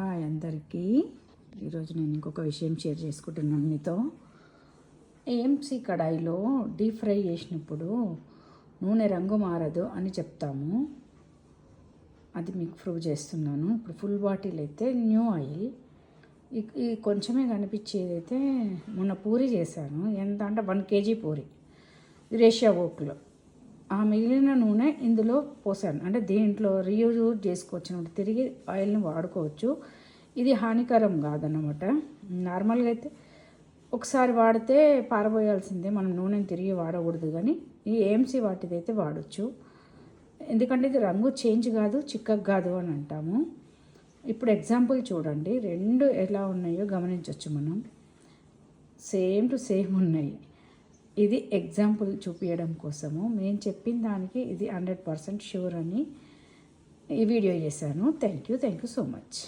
Hi అందరికీ. ఈరోజు నేను ఇంకొక విషయం షేర్ చేసుకుంటున్నాను మీతో. ఏఎంసీ కడాయిలో డీప్ ఫ్రై చేసినప్పుడు నూనె రంగు మారదు అని చెప్తాము. అది మీకు ప్రూవ్ చేస్తున్నాను. ఇప్పుడు ఫుల్ బాటిల్ అయితే న్యూ ఆయిల్, ఈ కొంచెమే కనిపించేది అయితే మొన్న పూరి చేశాను. ఎంత అంటే 1 kg పూరి రేషియా ఓక్లో. ఆ మిగిలిన నూనె ఇందులో పోసాను. అంటే దీంట్లో రీయూజ్ చేసుకోవచ్చు అన్నమాట, తిరిగి ఆయిల్ని వాడుకోవచ్చు. ఇది హానికరం కాదన్నమాట. నార్మల్గా అయితే ఒకసారి వాడితే పారబోయాల్సిందే, మనం నూనెని తిరిగి వాడకూడదు. కానీ ఈ ఏఎంసీ వాటిదైతే వాడచ్చు, ఎందుకంటే ఇది రంగు చేంజ్ కాదు, చిక్కగా కాదు అని అంటాము. ఇప్పుడు ఎగ్జాంపుల్ చూడండి, రెండు ఎలా ఉన్నాయో గమనించవచ్చు మనం. సేమ్ టు సేమ్ ఉన్నాయి. ఇది ఎగ్జాంపుల్ చూపించడం కోసము నేను చెప్పిన దానికి ఇది 100% ష్యూర్ అని ఈ వీడియో చేశాను. Thank you so much.